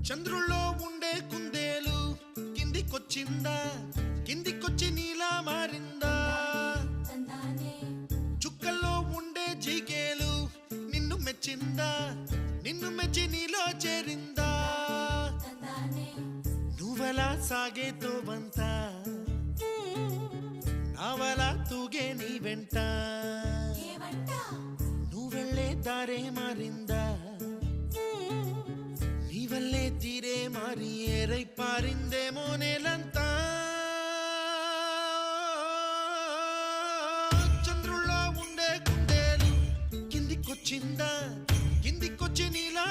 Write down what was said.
చంద్రుల్లో ఉండే కుందేలు కిందికొచ్చిందా, కిందికొచ్చి నీలా మారిందా? చుక్కల్లో ఉండే జీకేలు నిన్ను మెచ్చిందా, నిన్ను మెచ్చి నీలో చేరిందా? నువ్వలా సాగేతో బంత నావలా తూగే నీ వెంట, నువ్వెళ్ళే దారే మారిందా, నీవల్లే తీరే మారి ఏరై పారిందేమో నేలంతా. చంద్రుల్లో ఉండే కుందేలు కిందికొచ్చిందా, కిందికొచ్చి నీలా